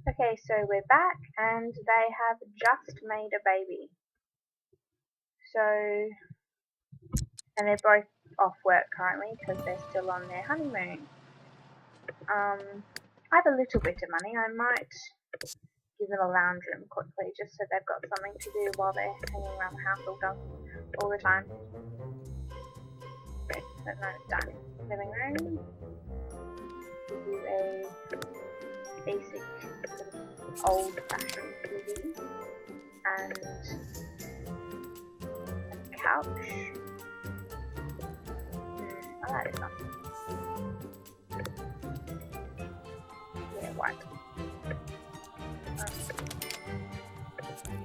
Okay, so we're back and they have just made a baby. So, and they're both off work currently because they're still on their honeymoon. I have a little bit of money. I might give them a lounge room quickly just so they've got something to do while they're hanging around the house all the time. Okay, so no, dining living room. This is a basic sort of old-fashioned TV and a couch. I like this one. Yeah, white.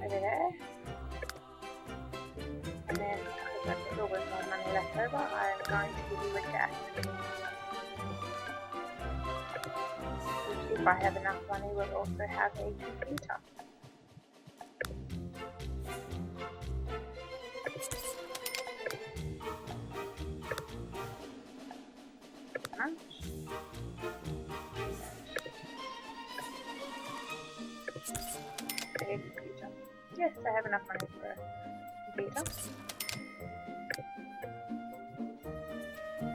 Over there. And then, because I've still with more money left over, I'm going to give you a desk. Which, if I have enough money, will also have a computer. A computer. Yes, I have enough money for a computer.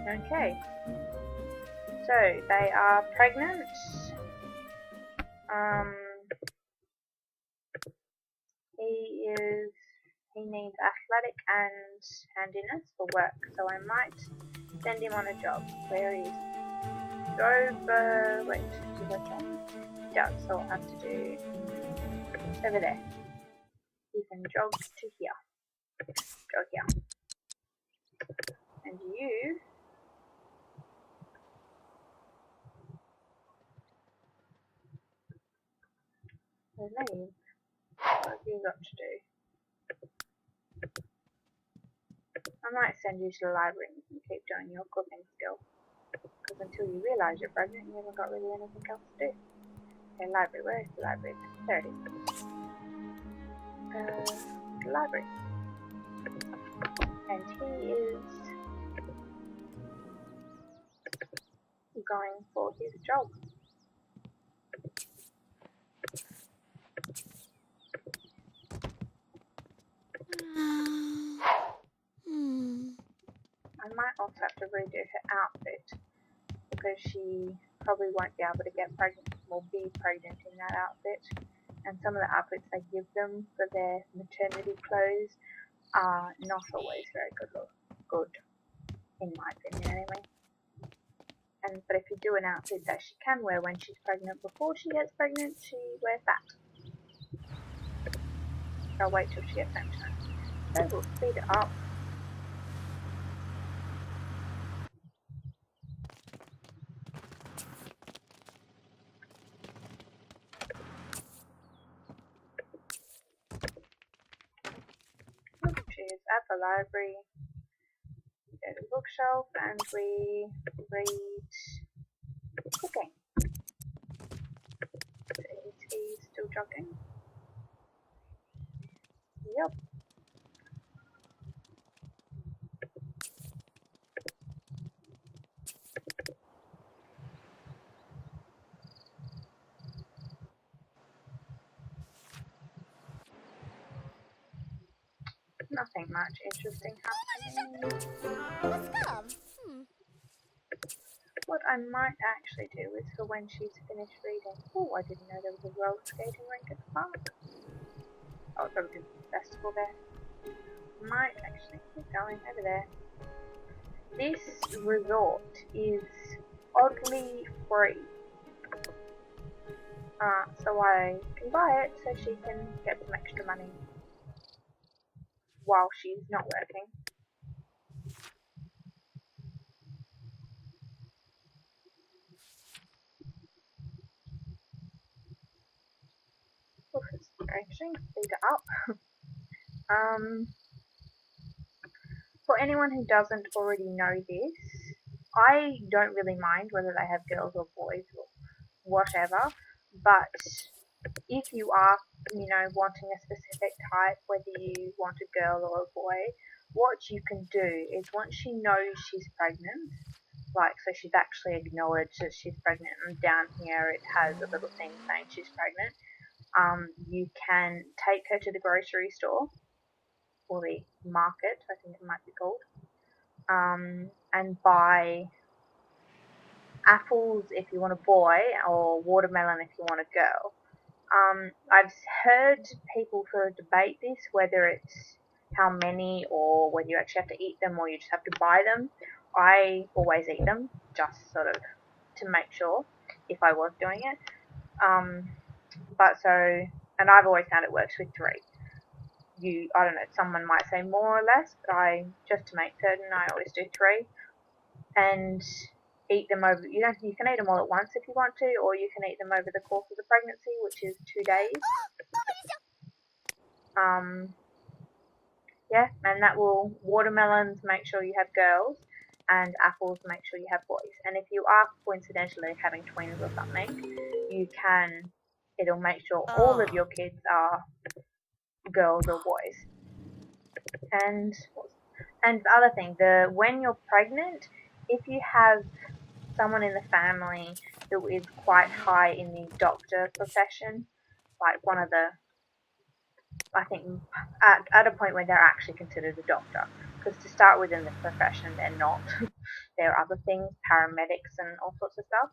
Okay. So they are pregnant. He needs athletic and handiness for work, so I might send him on a job. Where is Dover? Wait, is that John? Yeah, so I'll have to do over there. You can jog to here. Jog here. And you leave. What have you got to do? I might send you to the library and you can keep doing your cooking skill. Because until you realise you're pregnant, you haven't got really anything else to do. Okay, library. Where is the library? There it is. The library. And he is going for his job. I might also have to redo her outfit because she probably won't be able to get pregnant or be pregnant in that outfit. And some of the outfits they give them for their maternity clothes are not always very good, in my opinion anyway. But if you do an outfit that she can wear when she's pregnant, before she gets pregnant, she wears that. I'll wait till she gets home tonight. So we'll speed it up. She is at the library. We go to the bookshelf and we read cooking. Is he still jogging? Yep. Nothing much interesting happening. Let's go. What I might actually do is for when she's finished reading. Oh, I didn't know there was a roller skating rink at the park. Oh, there was a festival there. Might actually keep going over there. This resort is oddly free. So I can buy it so she can get some extra money while she's not working. Oof, it's actually speed it up. For anyone who doesn't already know this, I don't really mind whether they have girls or boys or whatever, but if you are, wanting a specific type, whether you want a girl or a boy, what you can do is once she knows she's pregnant, like, so she's actually acknowledged that she's pregnant, and down here it has a little thing saying she's pregnant. You can take her to the grocery store, or the market, I think it might be called, and buy apples if you want a boy, or watermelon if you want a girl. I've heard people sort of debate this, whether it's how many, or whether you actually have to eat them or you just have to buy them. I always eat them, just sort of to make sure, if I was doing it. And I've always found it works with 3. I don't know, someone might say more or less, but just to make certain, I always do 3. And eat them over, you can eat them all at once if you want to, or you can eat them over the course of the pregnancy, which is 2 days. Yeah, and that will, watermelons, make sure you have girls, and apples, make sure you have boys. And if you are coincidentally having twins or something, it'll make sure all of your kids are girls or boys. And the other thing, when you're pregnant, if you have someone in the family who is quite high in the doctor profession, like one of the, I think, at a point where they're actually considered a doctor, because to start with in the profession they're not. There are other things, paramedics and all sorts of stuff.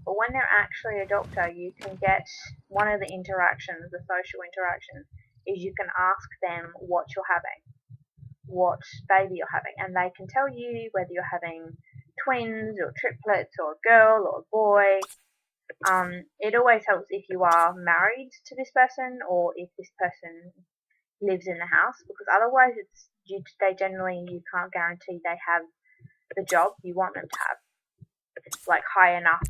But when they're actually a doctor, you can get one of the interactions, the social interactions, is you can ask them what you're having, what baby you're having, and they can tell you whether you're having twins or triplets or a girl or a boy. It always helps if you are married to this person, or if this person lives in the house, because otherwise you can't guarantee they have the job you want them to have, like high enough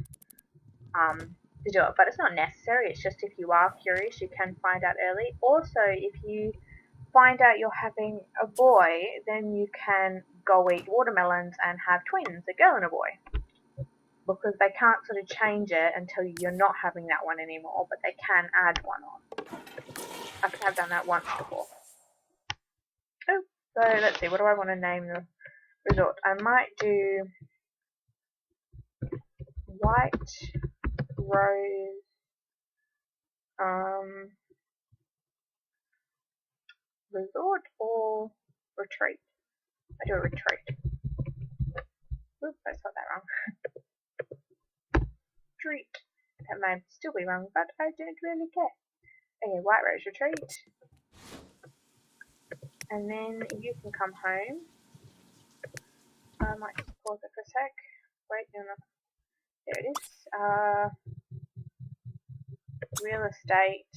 to do it. But it's not necessary, it's just if you are curious, you can find out early. Also, if you find out you're having a boy, then you can go eat watermelons and have twins, a girl and a boy, because they can't sort of change it until you're not having that one anymore, but they can add one on. I think I've done that once before. Oh, so let's see, what do I want to name the resort? I might do White Rose Resort or Retreat. I do a retreat. Oops, I spelled that wrong. Retreat. That might still be wrong, but I don't really care. Okay, White Rose Retreat. And then you can come home. I might just pause it for a sec. Wait, no. There it is. Real estate.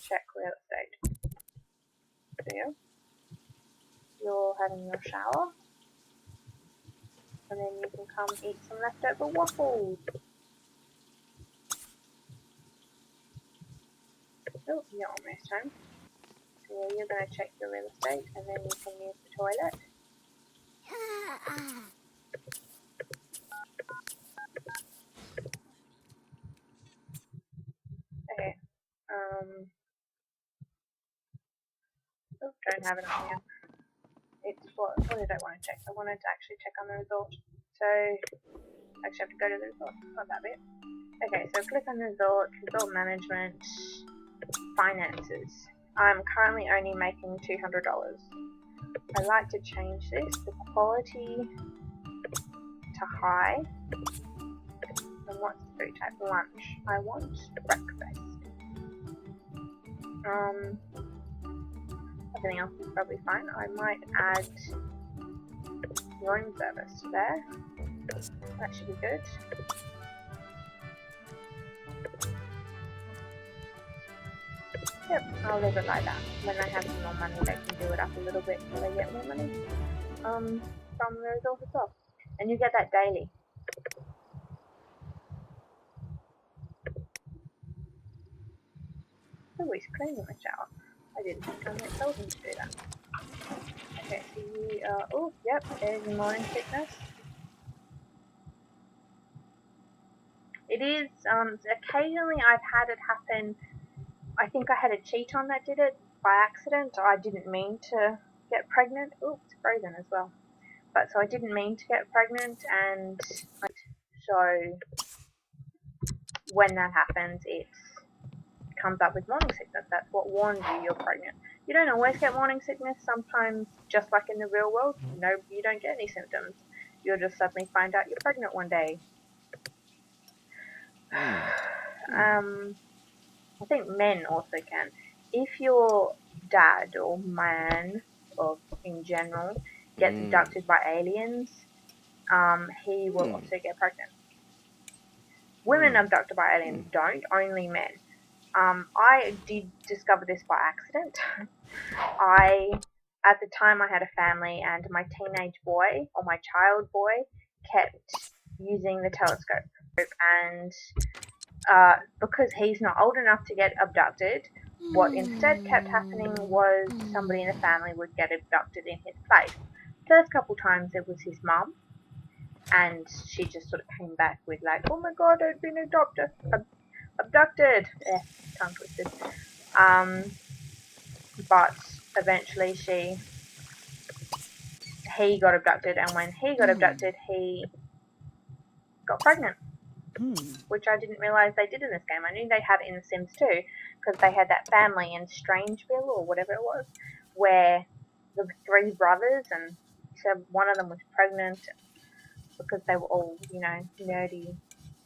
Check real estate. There. You're having your shower. And then you can come eat some leftover waffles. Oh, you're almost home. So yeah, you're going to check your real estate, and then you can use the toilet. Okay. Oh, don't have it on here. It's what did I want to check? I wanted to actually check on the resort. So, actually have to go to the resort. Not that bit. Okay, so click on the resort management, finances. I'm currently only making $200. I'd like to change this, the quality to high. And what's the food type? Lunch. I want breakfast. Everything else is probably fine. I might add room service there. That should be good. Yep, I'll leave it like that. When I have some more money, they can do it up a little bit so they get more money from the resort as well. And you get that daily. Oh, he's cleaning the shower. I didn't think I told him to do that. Okay, so you are, oh, yep, there's your morning sickness. It is, occasionally I've had it happen. I think I had a cheat on that did it by accident. I didn't mean to get pregnant. Ooh, it's frozen as well. But so I didn't mean to get pregnant, and so when that happens, it comes up with morning sickness. That's what warns you you're pregnant. You don't always get morning sickness. Sometimes, just like in the real world, no, you don't get any symptoms. You'll just suddenly find out you're pregnant one day. I think men also can. If your dad or man, or in general, gets abducted by aliens, he will also get pregnant. Women abducted by aliens don't, only men. I did discover this by accident. At the time, I had a family, and my teenage boy, or my child boy, kept using the telescope. And because he's not old enough to get abducted, what instead kept happening was somebody in the family would get abducted in his place. First couple times it was his mum, and she just sort of came back with like, "Oh my god, I've been abducted." Tongue twisted. But eventually he got abducted, and when he got abducted, he got pregnant. Which I didn't realise they did in this game. I knew they had it in The Sims too, because they had that family in Strangeville, or whatever it was, where there were 3 brothers, and so one of them was pregnant, because they were all, nerdy,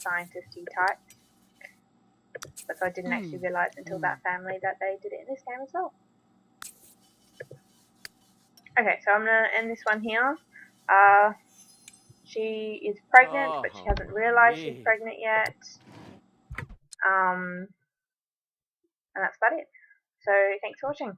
scientisty types. But so I didn't actually realise until that family that they did it in this game as well. Okay, so I'm going to end this one here. She is pregnant, but she hasn't realised she's pregnant yet. And that's about it. So thanks for watching.